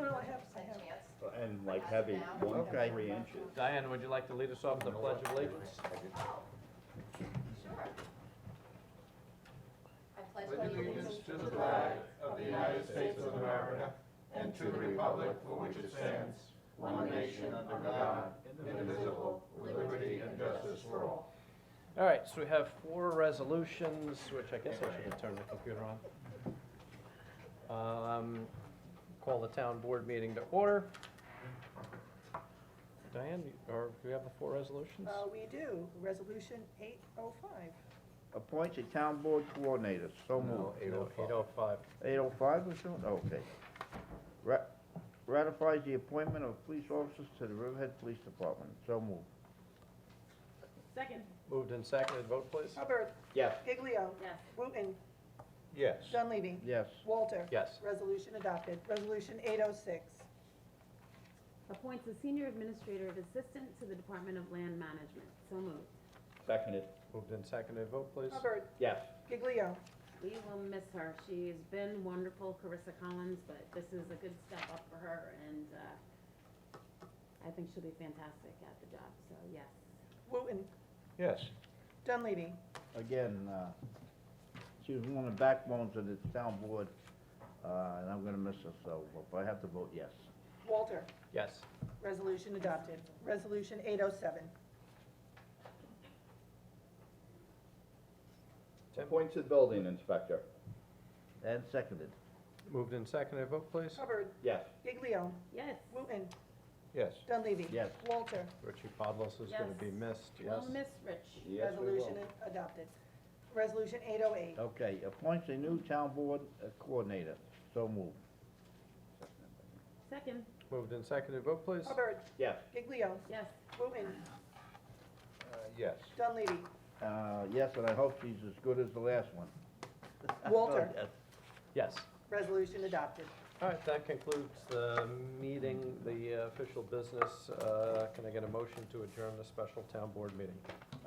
No, I have. chance. And like heavy, 1 to Okay. 3 inches. Diane, would you like to lead us off with the Pledge of Allegiance? Sure. I pledge allegiance to the flag of the United States of America and to the republic for which it stands, one nation under God, indivisible, with liberty and justice for all. All right, so we have 4 resolutions, which I guess I should have turned the computer on. Call the town board meeting to order. Diane, or do we have the 4 resolutions? We do. Resolution 805. Appoints a town board coordinator, so moved. 805. 805 or so? Okay. Ratifies the appointment of police officers to the Riverhead Police Department, so moved. Second. Moved and seconded, vote please. Hubbard. Yes. Giglio. Yes. Wooten. Yes. Dunleavy. Yes. Walter. Yes. Resolution adopted. Resolution 806. Appoints a senior administrative assistant to the Department of Land Management. So moved. Seconded. Moved and seconded, vote please. Hubbard. Yes. Giglio. We will miss her. She's been wonderful, Carissa Collins, but this is a good step up for her, and I think she'll be fantastic at the job, so yes. Wooten. Yes. Dunleavy. Again, she was one of the backbones of this town board, and I'm gonna miss her, so if I have to vote yes. Walter. Yes. Resolution adopted. Resolution 807. Appoints a building inspector. And seconded. Moved and seconded, vote please. Hubbard. Yes. Giglio. Yes. Wooten. Yes. Dunleavy. Yes. Walter. Richie Podlos is going to be missed, yes. We'll miss Rich. Yes, we Resolution will. adopted. Resolution 808. Okay, appoints a new town board coordinator, so moved. Second. Moved and seconded, vote please. Hubbard. Yes. Giglio. Yes. Wooten. Yes. Dunleavy. Yes, and I hope she's as good as the last one. Walter. Yes. Yes. Resolution adopted. All right, that concludes the meeting, the official business. Can I get a motion to adjourn the special town board meeting?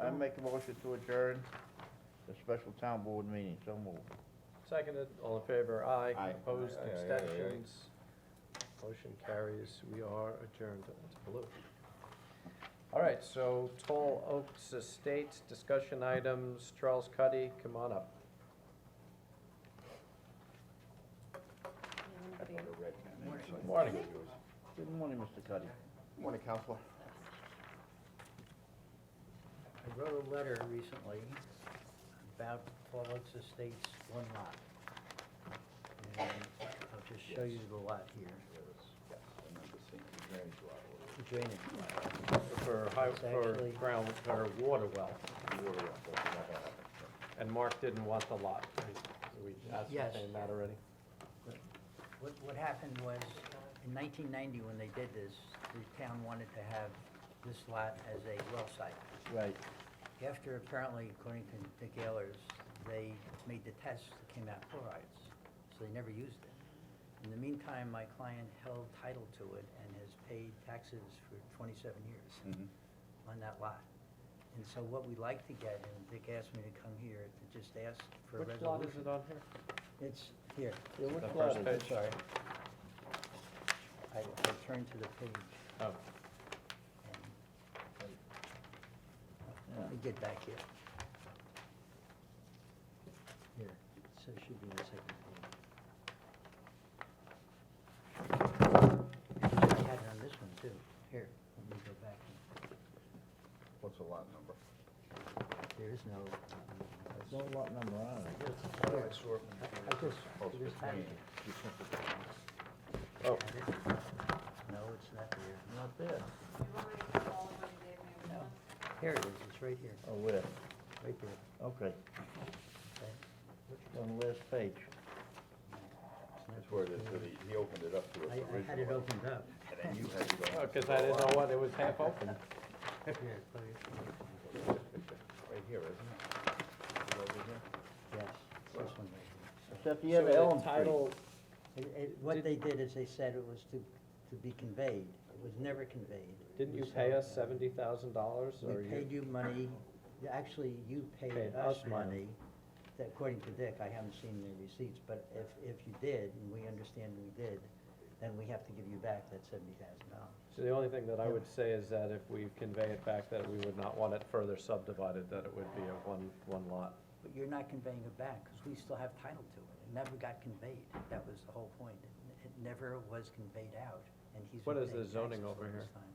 I make a motion to adjourn the special town board meeting, so moved. Seconded, all in favor, aye. Aye. Opposed, Aye, aye, aye, aye. abstentions. Motion carries, we are adjourned. It's blue. All right, so Tall Oaks Estates, discussion items, Charles Cuddy, come on up. Morning. Good morning, Mr. Cuddy. Morning, Counselor. I wrote a letter recently about Tall Oaks Estates, one lot. And I'll just show you the lot here, the drainage lot. For It's actually- ground, or water well. And Mark didn't want the lot. We Yes. ascertained that already. What happened was, in 1990, when they did this, the town wanted to have this lot as a well site. Right. After apparently, according to Dick Ehlers, they made the tests that came out chlorides, so they never used it. In the meantime, my client held title to it and has paid taxes for 27 years on that lot. And so what we'd like to get, and Dick asked me to come here to just ask for a Which lot resolution. is it on here? It's here. Yeah, which The lot first is page. it? Sorry. I turned to the page. Oh, Let me get back here. Here, so it should be the second page. I had it on this one too. Here, let me go back. What's the lot number? There is no. There's no lot number on it. I just had it. Oh, Had it. No, it's not there. not there. No. Here it is, it's right here, Oh, where? right there. Okay, Okay. on the last page. That's where it is, so he opened it up to us I originally. had it opened up. And then you had it on. because I didn't know what, it was half open. Here, put it- Right here, isn't it? Is it over here? Yes, it's this one right here. It's at the So end of the Elm Street. title, What they did is they said it was to be conveyed. It was never conveyed. didn't you So, pay us $70,000? or We paid you money, actually, you paid Paid us us money. money. According to Dick, I haven't seen the receipts, but if you did, and we understand we did, then we have to give you back that $70,000. So the only thing that I would say is that if we convey it back, that we would not want it further subdivided, that it would be a one lot. But you're not conveying it back, because we still have title to it. It never got conveyed. That was the whole point. It never was conveyed out, and he's What been is the paying zoning taxes over all this here? time.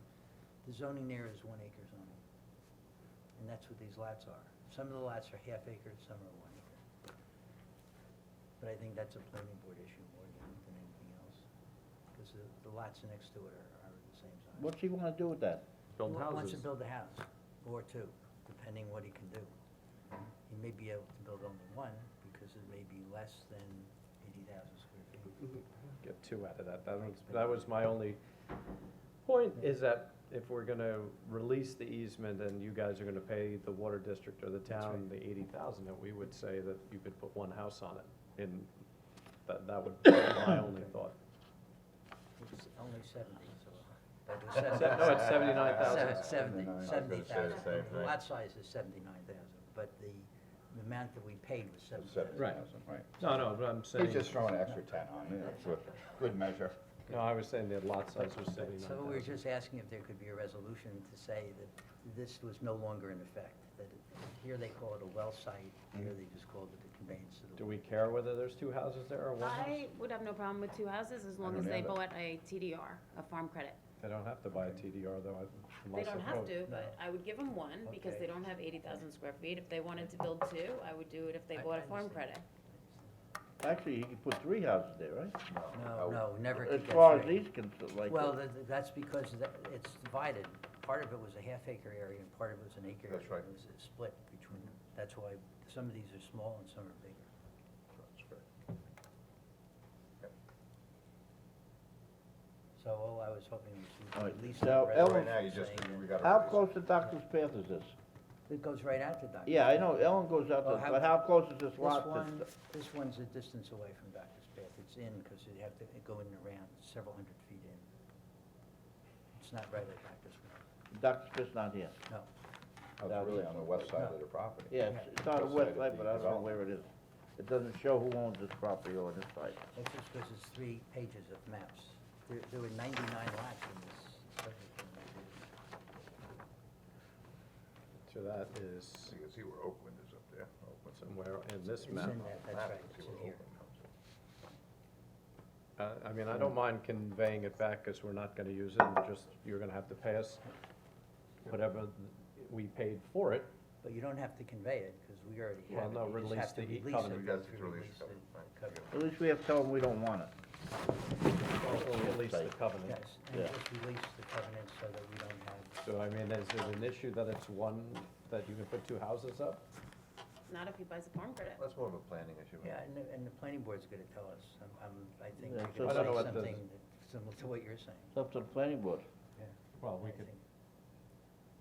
The zoning there is 1 acre zoning. And that's what these lots are. Some of the lots are half acre, some are 1 acre. But I think that's a planning board issue more than anything else, because the lots next to it are the same size. What's he wanna do with that? Build Wants to houses. build a house, or two, depending what he can do. He may be able to build only one, because it may be less than 80,000 square feet. Get two out of that. That was my only point, is that if we're gonna release the easement and you guys are gonna pay the water district or the town the 80,000, that we would say that you could put one house on it. And that would be my only thought. It's only 70, so. but it was No, it's 79,000. 70, I was gonna say the 70,000. same The thing. lot size is 79,000, but the amount that we paid was 70,000. Right. Right. No, but I'm saying, He's just throwing an extra 10 on it, it's a good measure. no, I was saying the lot size was 79,000. So we're just asking if there could be a resolution to say that this was no longer in effect, that here they call it a well site, here they just called it a conveyance to the. Do we care whether there's two houses there or one house? I would have no problem with two houses as long don't as they either. bought a TDR, a farm credit. They don't have to buy a TDR though, They unless don't they have vote. to, but I would give them one because Okay. they don't have 80,000 square feet. If they wanted to build two, I would do it if they I bought a farm understand. credit. Actually, you could put 3 houses there, right? No, never As could get far as three. these can, like. Well, that's because it's divided. Part of it was a half acre area and part of it was an acre. That's area. right. It was a split between, that's why some of these are small and some are bigger. That's correct. So all I was hoping was All to right, at least. so have a Ellen- Right now, you resolution just, saying we that- gotta. How release close to Doctor's Path is this? It goes right out to Dr. Yeah, I know, Ellen goes out Well, there, but how close is this This lot? one, this one's a distance away from Doctor's Path. It's in, because you have to go in and around, several hundred feet in. It's not right at Doctor's Path, Doctor's Path's not here. no. Oh, it's really on the west side of the property. Yeah, it's on the West west side side, of but the I don't know where it is. It doesn't show who owns this property on this side. That's just because it's 3 pages of maps. There were 99 lots in this subject. So that is So you can see where Oakland is up there. Oakland's somewhere in this It's map. in that, that's map, right, you can it's see in where here. Oakland comes in. I mean, I don't mind conveying it back, because we're not gonna use it, and just, you're gonna have to pay us whatever we paid for it. But you don't have to convey it, because we already Well, have it. no, You just release have to the release covenant. it You guys once we just release release the the covenant, covenant. At least we have to tell them we don't want it. Or release the covenant. Yes, and Yeah. just release the covenant so that we don't have, So, I mean, is it an issue that it's one, that you can put two houses up? Not if he buys a farm credit. That's more of a planning issue. yeah, and the planning board's gonna tell us. I think Yeah, they're so- I gonna don't know say what the- something similar to what you're saying. It's up to the planning board. Yeah. Well, we I could, think-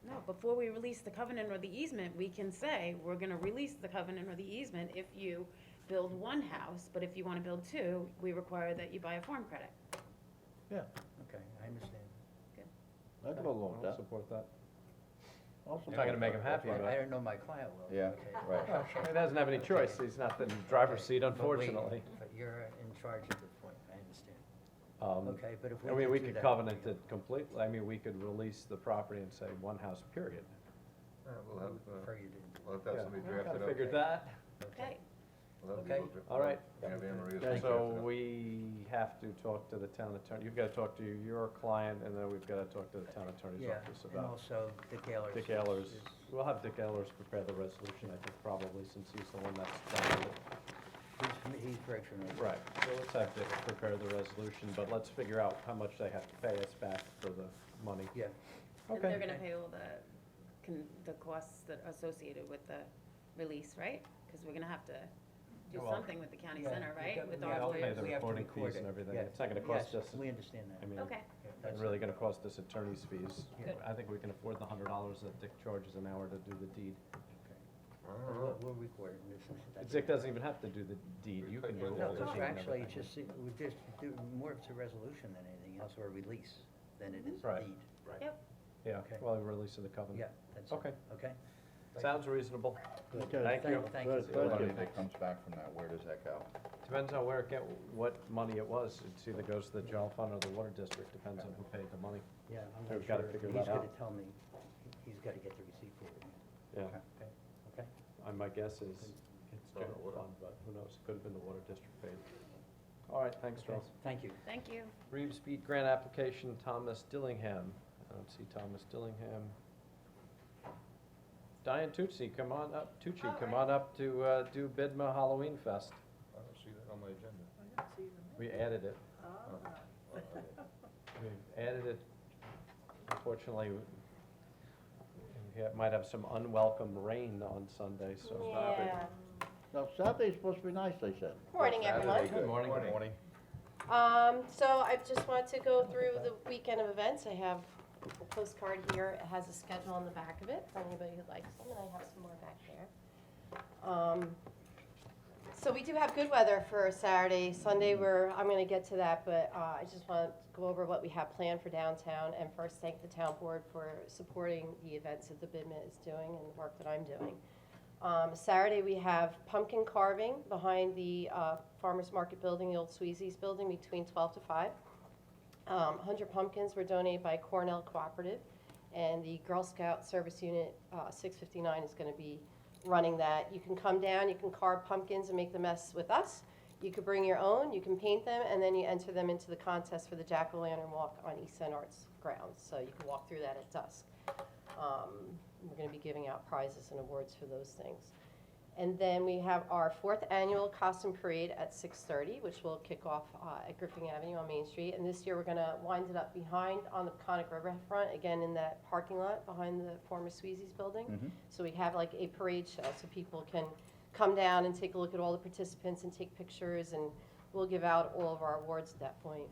No, before we release the covenant or the easement, we can say, we're gonna release the covenant or the easement if you build one house, but if you wanna build two, we require that you buy a farm credit. Yeah, Okay, I understand. I go along with I'll that. support that. Also, It's not gonna make him happy, I but don't know my client well. Yeah, okay. right. he doesn't have any choice, he's not in the driver's seat, But we- unfortunately. But you're in charge at this point, I understand. Um, Okay, but if we I mean, could we do could that, covenant we- it completely, I mean, we could release the property and say one house, period. We'll I have, would prefer you didn't. we'll have to have somebody Yeah, draft it kinda up. figured that. Okay, We'll have Okay. legal dra- All right. Have Anne Maria's Okay. draft So it up. we have to talk to the town attorney, you've gotta talk to your client, and then we've gotta talk to the town attorney's Yeah, office and about. also Dick Ehlers. Dick is- Ehlers, is- we'll have Dick Ehlers prepare the resolution, I think, probably, since he's the one that's done with it. He's very familiar. Right, so let's have Dick prepare the resolution, but let's figure out how much they have to pay us back for the money. Yeah, and they're Okay. gonna pay all the costs that are associated with the release, right? Cause we're gonna have to do Well, something with the county yeah, center, we right, got- with we our have I'll to- pay lawyers? the we have to recording record fees and it. everything. Yeah. It's not gonna cost Yes, us- we understand that. I mean, Okay, Yeah, it's that's- really gonna cost us attorney's fees. Good. I think we can afford the $100 that Dick charges an hour to do the deed. okay. I don't know. We'll record it. That's- Dick doesn't even have to do the deed, you can do all No, the it's deed and actually, everything. just, we just do more of it's a resolution than anything else, or a release, than it is a Right. deed. Yeah, Okay. well, the release of the covenant. Yeah, that's it. Okay. Okay? Sounds reasonable. Okay. Thank you. Thank you. Good, The money good. that comes back from that, where does that go? Depends on where it get, what money it was. It either goes to the general fund or the water district, depends on who paid the money. Yeah, I'm We've not gotta sure. figure He's that gonna out. tell me, he's gotta get the receipt for it. Yeah, Okay? my guess is it's general fund, but who knows? Could have been the water district paid. All right, thanks, Okay, Charles. thank you. Thank you. Reeves Beat Grant Application, Thomas Dillingham. I don't see Thomas Dillingham. Diane Tucci, come on up, come on up to do Bidma Halloween Fest. I don't see that on my agenda. I didn't see them. We added it. Ah. We added it. Unfortunately, might have some unwelcome rain on Sunday, so. Yeah. Now, Saturday's supposed to be nice, they said. Morning, everyone. Good morning. Good morning. So I just want to go through the weekend of events. I have a postcard here. It has a schedule on the back of it for anybody who likes them, and I have some more back there. So we do have good weather for Saturday. Sunday, I'm gonna get to that, but I just want to go over what we have planned for downtown, and first thank the town board for supporting the events that the BIDMA is doing and the work that I'm doing. Saturday, we have pumpkin carving behind the Farmers Market building, the old Sweezy's building, between 12 to 5. 100 pumpkins were donated by Cornell Cooperative, and the Girl Scout Service Unit 659 is going to be running that. You can come down, you can carve pumpkins and make the mess with us. You could bring your own, you can paint them, and then you enter them into the contest for the Jack-o'-lantern walk on East End Arts grounds. So you can walk through that at dusk. We're going to be giving out prizes and awards for those things. And then we have our 4th annual costume parade at 6:30, which will kick off at Griffin Avenue on Main Street. And this year we're going to wind it up behind on the Peconic River front, again in that parking lot behind the former Sweezy's building. Mhm. So we have like a parade show so people can come down and take a look at all the participants and take pictures, and we'll give out all of our awards at that point.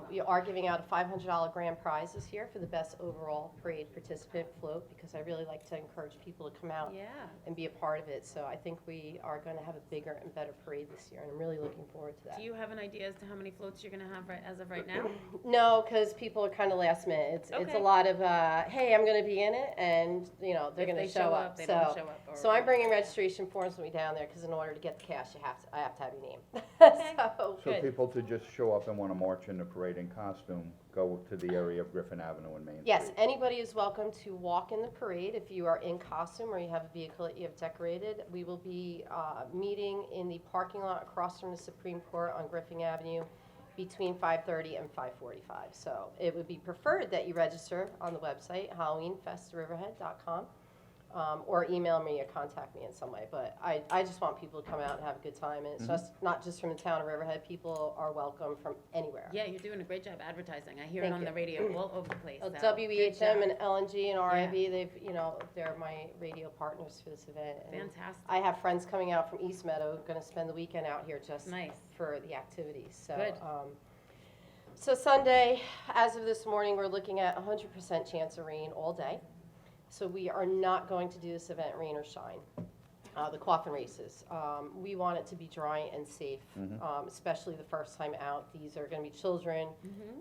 We are giving out a $500 grand prize this year for the best overall parade participant float, because I really like to encourage people to come out Yeah. and be a part of it. So I think we are going to have a bigger and better parade this year, and I'm really looking forward to that. Do you have an idea as to how many floats you're gonna have as of right now? No, because people are kind of last minute. It's Okay. a lot of, hey, I'm going to be in it, and, they're If going to they show up. they So, don't show up. or- so I'm bringing registration forms with me down there, because in order to get the cash, I have to have your name. Okay. So, So good. people to just show up and want to march in the parade in costume, go to the area of Griffin Avenue and Main Street? Yes, anybody is welcome to walk in the parade if you are in costume or you have a vehicle that you have decorated. We will be meeting in the parking lot across from the Supreme Court on Griffin Avenue between 5:30 and 5:45. So it would be preferred that you register on the website, HalloweenFestRiverhead.com, or email me or contact me in some way. But I just want people to come out and have a good time. And it's just not just from the town of Riverhead. People are welcome from anywhere. Yeah, you're doing a great job advertising. I hear it Thank on you. the radio all over the place. Well, so good WEHM job. and LNG and RIV, they're my radio partners for this event. And Fantastic. I have friends coming out from East Meadow, going to spend the weekend out here just Nice. for the activities. So, Good. So Sunday, as of this morning, we're looking at 100% chance of rain all day. So we are not going to do this event rain or shine. The coffin races. We want it to be dry and safe, especially the first time out. These are going to be children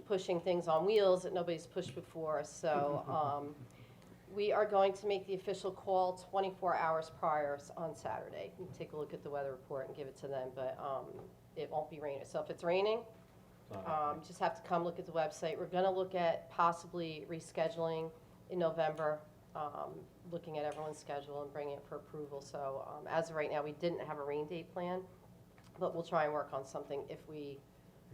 pushing things on wheels that nobody's pushed before. So we are going to make the official call 24 hours prior on Saturday. You can take a look at the weather report and give it to them, but it won't be raining. So if it's raining, just have to come look at the website. We're going to look at possibly rescheduling in November, looking at everyone's schedule and bringing it for approval. So as of right now, we didn't have a rain date plan, but we'll try and work on something if we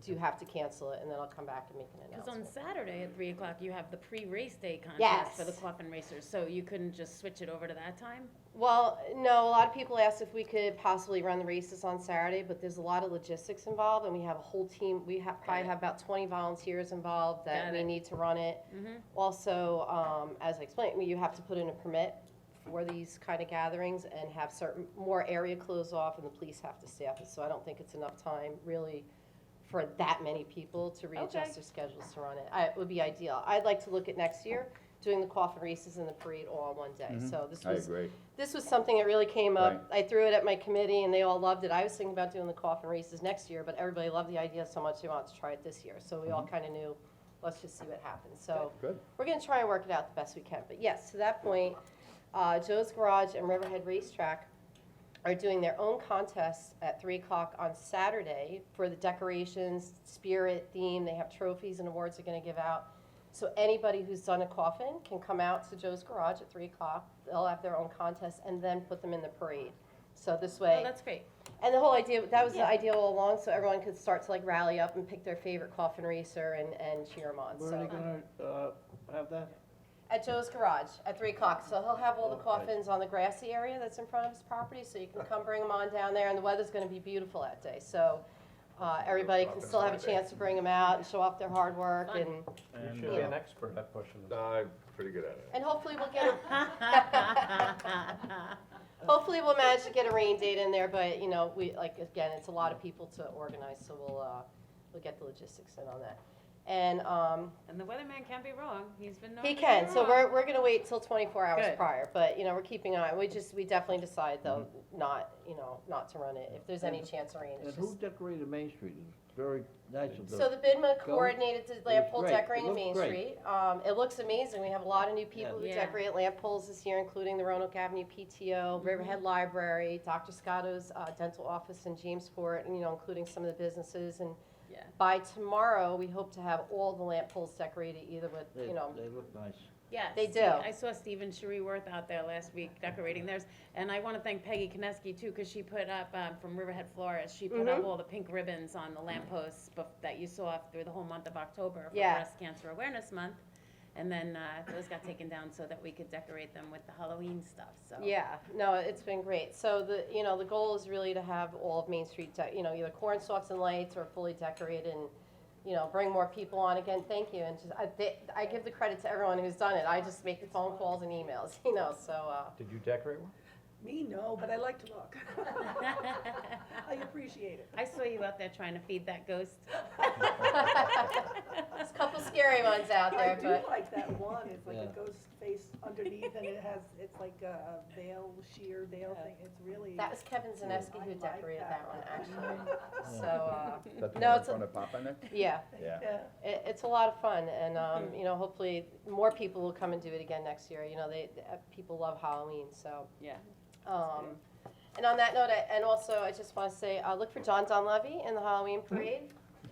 do have to cancel it, and then I'll come back and make an Because on announcement. Saturday at 3 o'clock, you have the pre-race day contest Yes. for the coffin racers, so you couldn't just switch it over to that time? Well, no, a lot of people asked if we could possibly run the races on Saturday, but there's a lot of logistics involved, and we have a whole team. We probably have about 20 volunteers involved that Got we it. need to run it. Also, as I explained, you have to put in a permit for these kind of gatherings and have certain more area closed off, and the police have to staff it. So I don't think it's enough time really for that many people to readjust Okay. their schedules to run it. It would be ideal. I'd like to look at next year doing the coffin races and the parade all in one day. So I agree. this was something that really came up. Right. I threw it at my committee, and they all loved it. I was thinking about doing the coffin races next year, but everybody loved the idea so much they wanted to try it this year. So we all kind of knew, let's just see what happens. So Good. we're going to try and work it out the best we can. But yes, to that point, Joe's Garage and Riverhead Racetrack are doing their own contests at 3 o'clock on Saturday for the decorations, spirit theme. They have trophies and awards they're going to give out. So anybody who's done a coffin can come out to Joe's Garage at 3 o'clock. They'll have their own contest and then put them in the parade. So this way, Oh, that's great. and the whole idea, that was the Yeah. idea all along, so everyone could start to like rally up and pick their favorite coffin racer and cheer them on. Where are they So gonna, have that? at Joe's Garage at 3 o'clock. So he'll have all the Okay. coffins on the grassy area that's in front of his property, so you can come bring them on down there, and the weather's gonna be beautiful that day. So, everybody can still have a chance to bring them out and show off their hard work, Fun. and, You And, should be an expert at pushing this. I'm pretty good at it. and hopefully we'll get, hopefully we'll manage to get a rain date in there, but, you know, we, like, again, it's a lot of people to organize, so we'll get the logistics in on that. And, And the weatherman can't be wrong. He's been known he to be can, so wrong. we're gonna wait till 24 hours Good. prior, but, you know, we're keeping an eye, we definitely decided though, not, you know, not to run it, if there's any chance of rain, and it's who just. decorated Main Street? It's very nice of them. So the BIDMA Go. coordinated the lamp pole great. It decorating looks Main great. Street. It looks amazing, we have a lot of new people who Yeah. decorate lamp poles this year, including the Roanoke Avenue PTO, Riverhead Library, Dr. Scotto's dental office in Jamesport, and, you know, including some of the businesses, and Yeah. by tomorrow, we hope to have all the lamp poles decorated, either with, They, you know, they look nice. Yes. They do. I saw Stephen Sheree-Worth out there last week decorating theirs. And I want to thank Peggy Kineski too, because she put up, from Riverhead Florist, she put up all the pink ribbons on the lampposts that you saw through the whole month of October for Yeah. Breast Cancer Awareness Month. And then those got taken down so that we could decorate them with the Halloween stuff, so. yeah, no, it's been great. So the goal is really to have all of Main Street, either corn stalks and lights or fully decorated, and, bring more people on. Again, thank you, and just, I give the credit to everyone who's done it. I just make the phone calls and emails, so, Did you decorate one? Me, no, but I like to look. I appreciate it. I saw you out there trying to feed that ghost. there's a couple scary ones out I there, do but, like that one, it's like Yeah. a ghost face underneath, and it's like a veil, sheer veil thing, it's really. that was Kevin Zaneski who I like decorated that one, actually. Yeah. So, Is that the No, one in it's a- front of Papa Nick? yeah. Yeah. Yeah. It's a lot of fun, and hopefully more people will come and do it again next year. People love Halloween, so. Yeah. And on that note, and also I just want to say, look for John Dunleavy in the Halloween parade.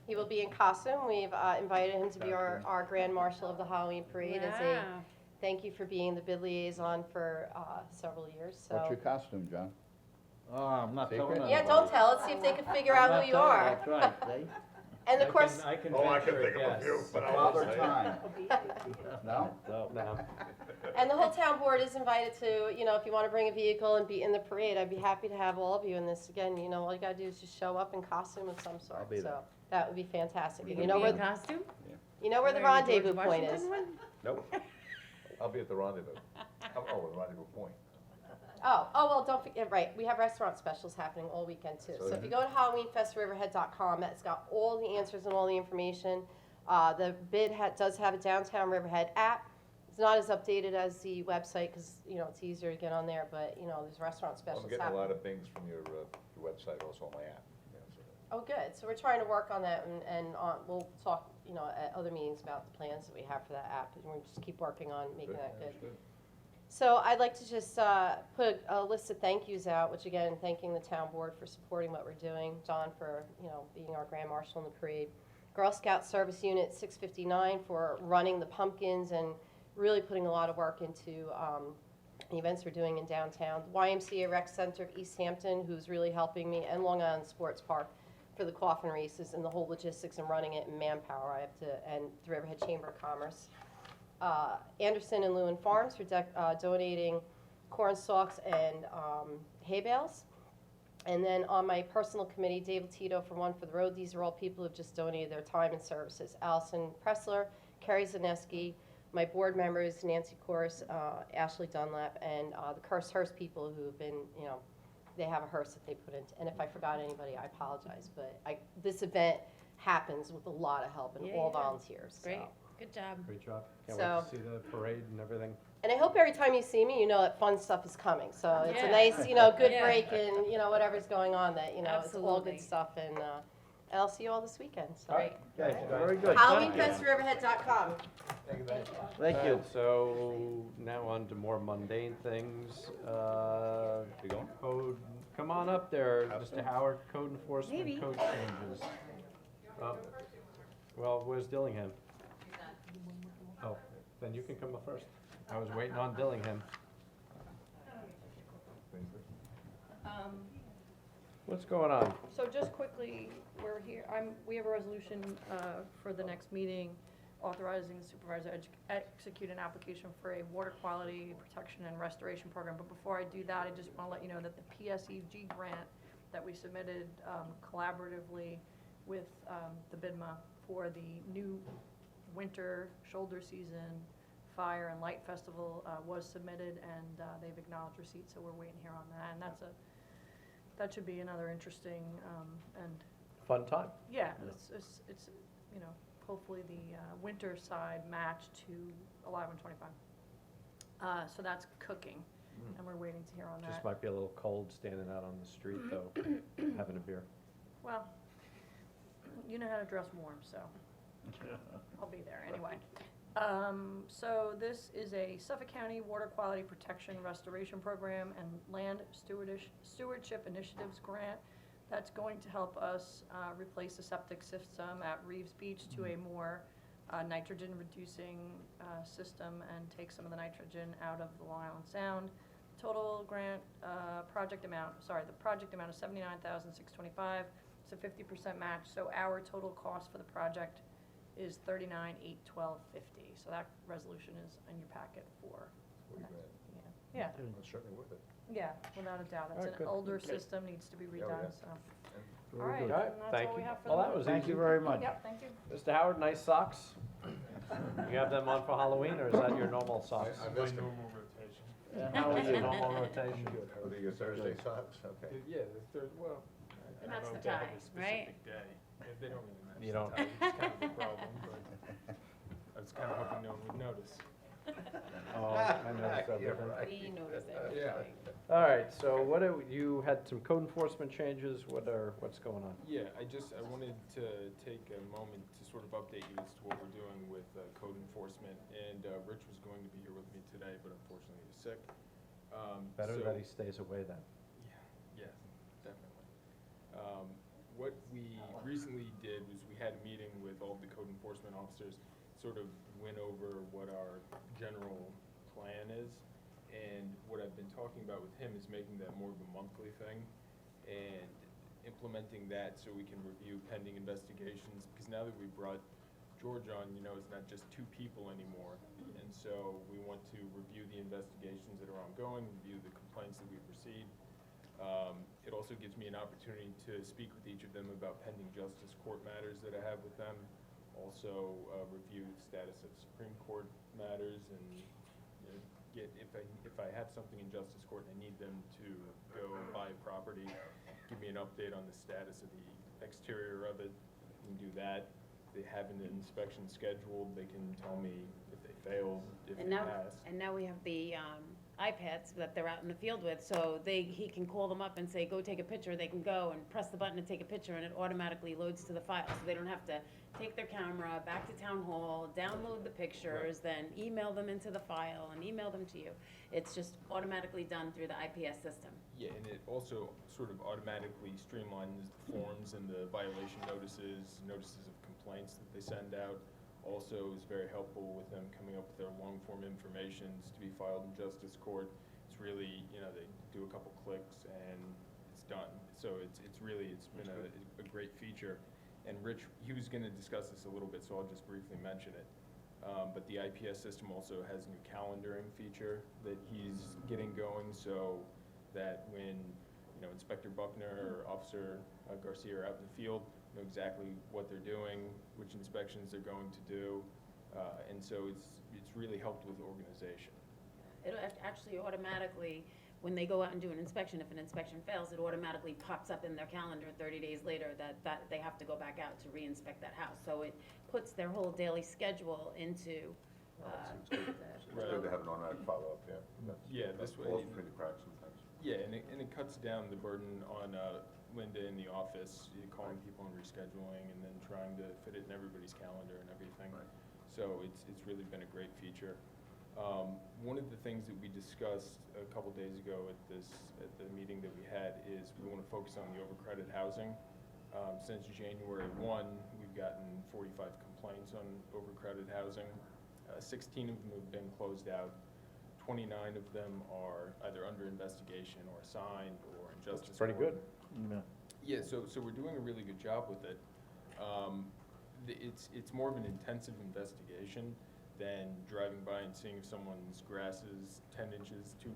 He will be in costume. We've invited him to be our grand marshal of the Halloween parade as a Wow. thank you for being the bid liaison for several years. What's So your costume, John? Oh, I'm not telling Secret? them. yeah, don't tell. Let's see if they can figure out who you are. That's right, see? And of course, I can Oh, I can venture think of a few, guess. but I won't Father say it. Time. No? So, No. and the whole town board is invited to, if you want to bring a vehicle and be in the parade, I'd be happy to have all of you in this. Again, all you gotta do is just show up in costume of some sort. I'll be there. So that would be fantastic. You And gonna you know be where, in costume? you know where the Wearing a George rendezvous point is. Washington one? Nope. I'll be at the rendezvous. Oh, the rendezvous point. Oh, well, don't forget, right, we have restaurant specials happening all weekend too. So if you go to HalloweenFestRiverhead.com, that's got all the answers and all the information. The bid does have a Downtown Riverhead app. It's not as updated as the website, because, it's easier to get on there, but, there's restaurant specials I'm happening. getting a lot of bings from your website, also on my app. Oh, good. So we're trying to work on that, and we'll talk, at other meetings about the plans that we have for that app, and we'll just keep working on making that good. So I'd like to just put a list of thank yous out, which again, thanking the town board for supporting what we're doing, John for, being our grand marshal in the parade, Girl Scout Service Unit 659 for running the pumpkins and really putting a lot of work into the events we're doing in downtown, YMCA Rec Center of East Hampton, who's really helping me, and Long Island Sports Park for the coffin races and the whole logistics and running it and manpower. And the Riverhead Chamber of Commerce. Anderson and Lewin Farms for donating corn stalks and hay bales. And then on my personal committee, David Tito for One for the Road. These are all people who've just donated their time and services. Allison Pressler, Carrie Zaneski, my board members, Nancy Corse, Ashley Dunlap, and the Curse Hearse people who have been, they have a hearse that they put in. And if I forgot anybody, I apologize. But this event happens with a lot of help and Yeah, all yeah. volunteers. Great. So. Good job. Great job. Can't wait So- to see the parade and everything. And I hope every time you see me, you know that fun stuff is coming. So it's a Yeah. nice, good Yeah. break and, whatever's going on that, it's all Absolutely. good stuff. And I'll see you all this weekend. So. Great. Okay, very good. HalloweenFestRiverhead.com. Thank you. So now on to more mundane things. You going? Code, come on up there, Mr. Howard, code enforcement, Maybe. code changes. Oh, well, where's Dillingham? Oh, then you can come up first. I was waiting on Dillingham. What's going on? So just quickly, we're here, we have a resolution for the next meeting authorizing the supervisor to execute an application for a water quality protection and restoration program. But before I do that, I just want to let you know that the PSEG grant that we submitted collaboratively with the BIDMA for the new winter shoulder season fire and light festival was submitted, and they've acknowledged receipt, so we're waiting here on that. And that should be another interesting, and, Fun time. yeah, it's, you know, hopefully the winter side match to Alive on 25. So that's cooking, and we're waiting to hear on that. Just might be a little cold standing out on the street though, having a beer. Well, you know how to dress warm, so I'll be there anyway. So this is a Suffolk County Water Quality Protection Restoration Program and Land Stewardship Initiatives Grant. That's going to help us replace the septic system at Reeves Beach to a more nitrogen-reducing system and take some of the nitrogen out of the Long Island Sound. Total grant project amount is $79,625. It's a 50% match, so our total cost for the project is $39,812.50. So that resolution is in your packet for. Yeah. It's certainly worth it. Yeah, without a doubt. It's Alright, an good. older Okay. system, needs to be Yeah, redone, yeah. so. Very All right, good. All right, and that's thank all we you. have for Well, the that was moment. Thank you very much. Yep, thank you. Mr. Howard, nice socks? You have them on for Halloween, or is that your normal socks? I missed them. How are you? Normal rotation. Good. Are they your Thursday socks? Okay. Yeah, the third, well, And I that's don't know the if they have tie, a right? specific day. They don't really match You the don't- tie, which is kind of the problem, but I was kind of hoping no one would notice. Oh, I noticed that. Yeah, different. right. We noticed Yeah. everything. All right, so you had some code enforcement changes, what's going on? Yeah, I wanted to take a moment to sort of update you as to what we're doing with code enforcement. And Rich was going to be here with me today, but unfortunately he was sick. Better So- that he stays away then. Yeah, definitely. What we recently did was we had a meeting with all the code enforcement officers, sort of went over what our general plan is. And what I've been talking about with him is making that more of a monthly thing and implementing that so we can review pending investigations. Because now that we brought George on, it's not just two people anymore. And so we want to review the investigations that are ongoing, review the complaints that we've received. It also gives me an opportunity to speak with each of them about pending justice court matters that I have with them. Also review the status of Supreme Court matters and get, if I have something in justice court and I need them to go buy property, give me an update on the status of the exterior of it. We can do that. If they have an inspection scheduled, they can tell me if they failed, if And they now, passed. and now we have the iPads that they're out in the field with, so he can call them up and say, go take a picture, they can go and press the button to take a picture, and it automatically loads to the file, so they don't have to take their camera back to town hall, download the pictures, then email them into the file and email them to you. It's just automatically done through the IPS system. Yeah, and it also sort of automatically streamlines the forms and the violation notices of complaints that they send out. Also is very helpful with them coming up with their long-form informations to be filed in justice court. It's really, they do a couple clicks and it's done. So it's been a great feature. And Rich, he was gonna discuss this a little bit, so I'll just briefly mention it. But the IPS system also has a new calendaring feature that he's getting going, so that when, Inspector Buckner or Officer Garcia are out in the field, know exactly what they're doing, which inspections they're going to do, and so it's really helped with organization. It'll actually automatically, when they go out and do an inspection, if an inspection fails, it automatically pops up in their calendar 30 days later that they have to go back out to re-inspect that house. So it puts their whole daily schedule into It's good to have an automatic follow-up, yeah. Yeah, That this way- falls between the cracks sometimes. Yeah, and it cuts down the burden on Linda in the office, calling people and rescheduling, and then trying to fit it in everybody's calendar and everything. Right. So it's really been a great feature. One of the things that we discussed a couple days ago at the meeting that we had is we want to focus on the overcrowded housing. Since January 1, we've gotten 45 complaints on overcrowded housing. 16 of them have been closed out. 29 of them are either under investigation or assigned or in justice That's pretty court. good. Yeah, so we're doing a really good job with it. It's more of an intensive investigation than driving by and seeing if someone's grass is 10 inches 10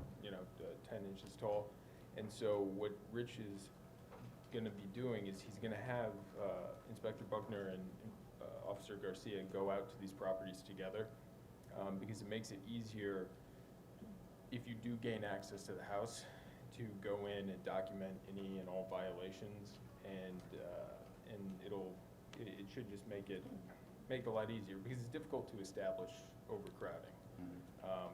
inches tall. And so what Rich is gonna be doing is he's gonna have Inspector Buckner and Officer Garcia go out to these properties together, because it makes it easier if you do gain access to the house to go in and document any and all violations, and it should just make it a lot easier, because it's difficult to establish overcrowding,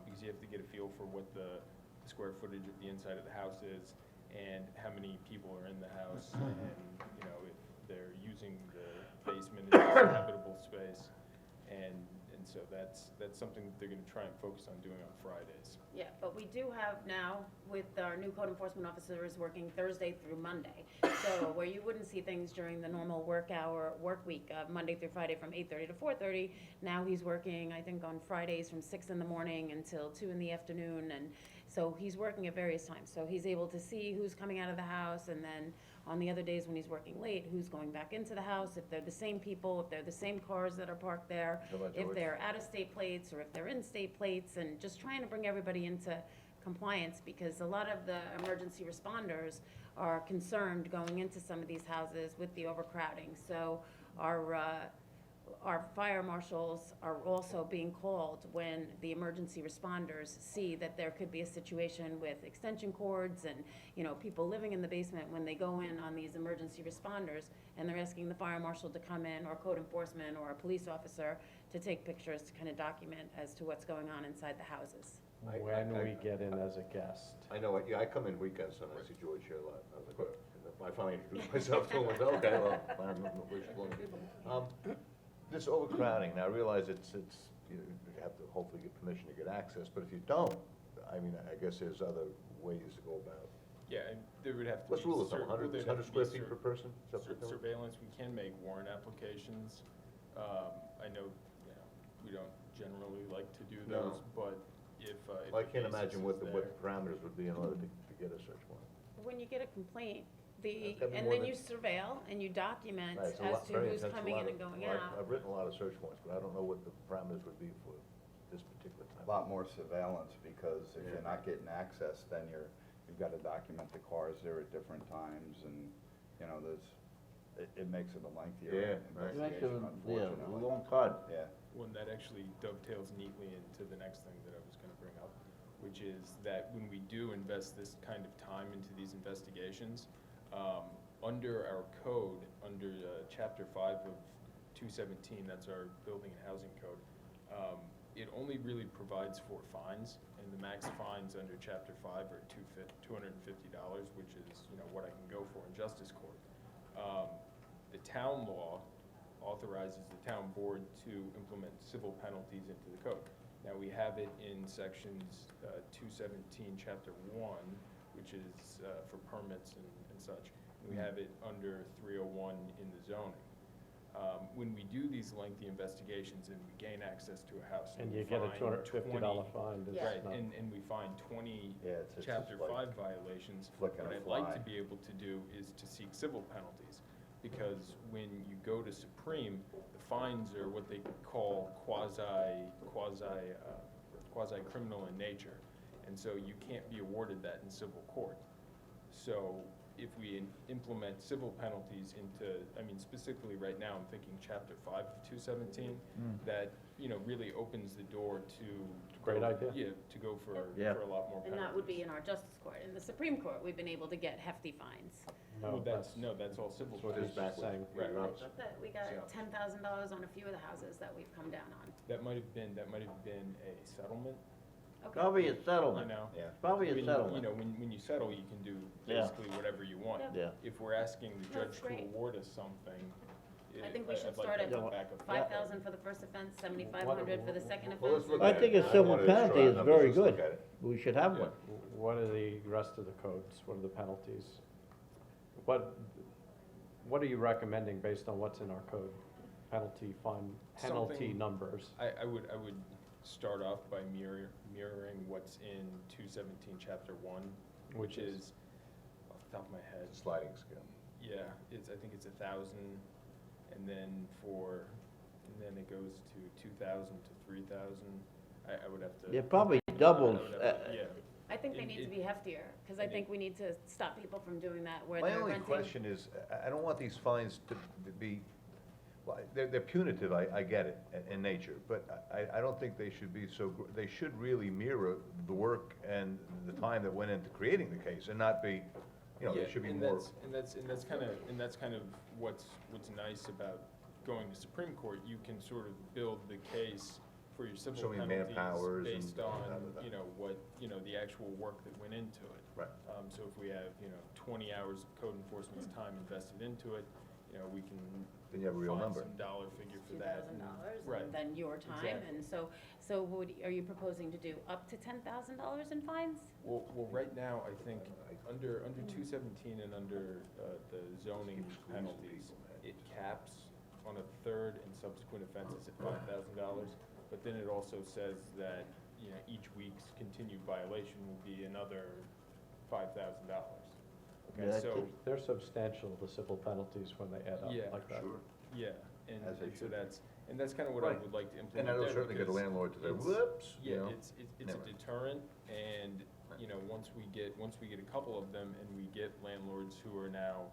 because you have to get a feel for what the square footage of the inside of the house is and how many people are in the house, and if they're using the basement as a habitable space, and so that's something that they're going to try and focus on doing on Fridays. Yeah, but we do have now, with our new code enforcement officers working Thursday through Monday. So where you wouldn't see things during the normal work week, Monday through Friday from 8:30 to 4:30, now he's working, I think, on Fridays from 6 in the morning until 2 in the afternoon. And so he's working at various times. So he's able to see who's coming out of the house, and then on the other days when he's working late, who's going back into the house, if they're the same people, if they're the same cars that are parked there, if they're out-of-state plates or if they're in-state plates, and just trying to bring everybody into compliance, because a lot of the emergency responders are concerned going into some of these houses with the overcrowding. So our fire marshals are also being called when the emergency responders see that there could be a situation with extension cords and, people living in the basement when they go in on these emergency responders, and they're asking the fire marshal to come in, or code enforcement, or a police officer to take pictures to kind of document as to what's going on inside the houses. When we get in as a guest. I know, I come in weekends and I see George here a lot. I was like, I finally introduced myself to him, and okay, well, we're exploring. This overcrowding, now I realize you have to hopefully get permission to get access, but if you don't, I mean, I guess there's other ways to go about it. Yeah, and there would have to be. What's the rule of thumb, there'd 100 have to square be feet per person? Is that what they're- Surveillance, we can make warrant applications. I know, we don't generally like to do No. those, but if Well, I the can't basis imagine is what the there. parameters would be in order to get a search warrant. When you get a complaint, It's gotta be and more then than- you surveil and you document Right, it's a as lot- to very who's intense, a coming lot in of- and going well, out. I've written a lot of search warrants, but I don't know what the parameters would be for this particular A time. lot more surveillance, because if Yeah. you're not getting access, then you've got to document the cars there at different times, and, it makes it a lengthier Yeah, right. You make investigation, a unfortunately. long card. Yeah. Well, that actually dovetails neatly into the next thing that I was gonna bring up, which is that when we do invest this kind of time into these investigations, under our code, under Chapter 5 of 217, that's our building and housing code, it only really provides for fines, and the max fines under Chapter 5 are $250, which is, what I can go for in justice court. The town law authorizes the town board to implement civil penalties into the code. Now, we have it in sections 217, Chapter 1, which is for permits and such. And we have it under 301 in the zoning. When we do these lengthy investigations and we gain access to a house And we you get a find $250 20 fine. It's Right, not- and we find 20 Yeah, it's Chapter just like 5 violations, flicking what a I'd like to fly. be able to do is to seek civil penalties. Because when you go to Supreme, the fines are what they call quasi-criminal in nature. And so you can't be awarded that in civil court. So if we implement civil penalties into, specifically right now, I'm thinking Chapter 5 of 217, that, really opens the door to. Great go- idea. Yeah, to go for Yeah. a lot more penalties. And that would be in our justice court. In the Supreme Court, we've been able to get hefty fines. Well, that's all civil. That's what he's penalties. saying. Right, I right. thought that we got Yeah. $10,000 on a few of the houses that we've come down on. That might have been a settlement, Okay. Probably a settlement. Yeah. Probably a When, settlement. when you settle, you can do Yeah. basically whatever you want. Yep. Yeah. If we're asking the That's judge to great. award us something, I think we should I'd like start to at look back up. 5,000 for the first offense, 7,500 for the second Well, let's offense. look I at think it. a I don't civil wanna destroy penalty our is numbers, very let's look good. at it. We should have one. What are the rest of the codes? What are the penalties? What are you recommending based on what's in our code? Penalty, fine, penalty Something- numbers. I would start off by mirroring what's in 217, chapter 1, which is, off the top of my head, Sliding scale. yeah, I think it's 1,000, and then it goes to 2,000 to 3,000. I would have to. It probably doubles, I would have to- Yeah. I think they It- need to it- be heftier, because I think we need to stop people from doing that where My they're only renting. question is, I don't want these fines to be, well, they're punitive, I get it, in nature, but I don't think they should be so, they should really mirror the work and the time that went into creating the case, and not be, you know, Yeah, there should be and more. that's kind of what's nice about going to Supreme Court. You can sort of build the case for your civil So many penalties manpowers based and on, da, da, da. the actual work that went into it. Right. So if we have, 20 hours of code enforcement's time invested into it, we can Then you have a real find number. some dollar figure for that. $2,000, Right. and then your time, Exactly. and so are you proposing to do up to $10,000 in fines? Well, right now, I think, under 217 and under the zoning penalties, it caps on a third and subsequent offenses at $5,000, but then it also says that, each week's continued violation will be another $5,000. Yeah, Okay, that's so, it. They're substantial, the civil penalties, when they add up Yeah, like that. Sure. yeah, and As they and so should. that's kind of what I Right. would like to implement And that'll there, certainly get a because landlord to say, it's- whoops, you Yeah, know. it's a Never. deterrent, and, once we get a couple of them, and we get landlords who are now,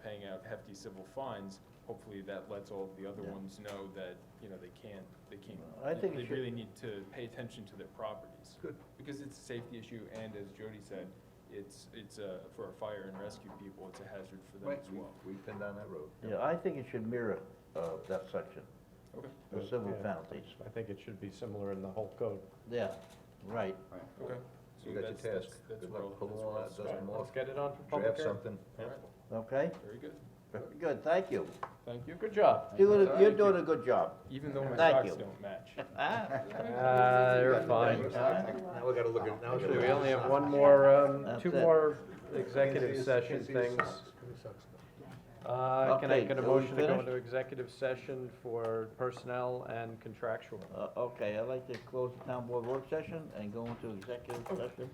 paying out hefty civil fines, hopefully that lets all of the other Yeah. ones know that, they can't, I think it they should- really need to pay attention to their properties. Good. Because it's a safety issue, and as Jody said, it's for our fire and rescue people, it's a hazard for them Right, as well. we've been down that road. Yeah, I think it should mirror, that section, Okay, the civil Yeah. penalties. I think it should be similar in the whole code. Yeah, right. okay. So You got your that's- task. that's Good where luck I'll- pulling that's all where I'll that start. dust Let's get it on for public Draft hearing. something. All right, Okay, very good. very good, thank you. Thank you. Good job. You're Thank doing you. a good job. Even though my Thank socks you. don't match. You're fine. Now we gotta look at, now we Actually, gotta. we only have one more, That's two it. more executive Can't see session his things. socks. Can I Okay, get a are we motion to go finished? into executive session for personnel and contractual? Okay, I'd like to close the town board work session and go into executive session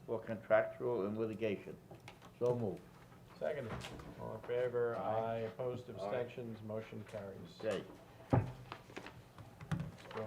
for contractual and litigation. So move. Second. All in favor? Aye. Opposed? Abstentions? Motion carries. Okay. Let's go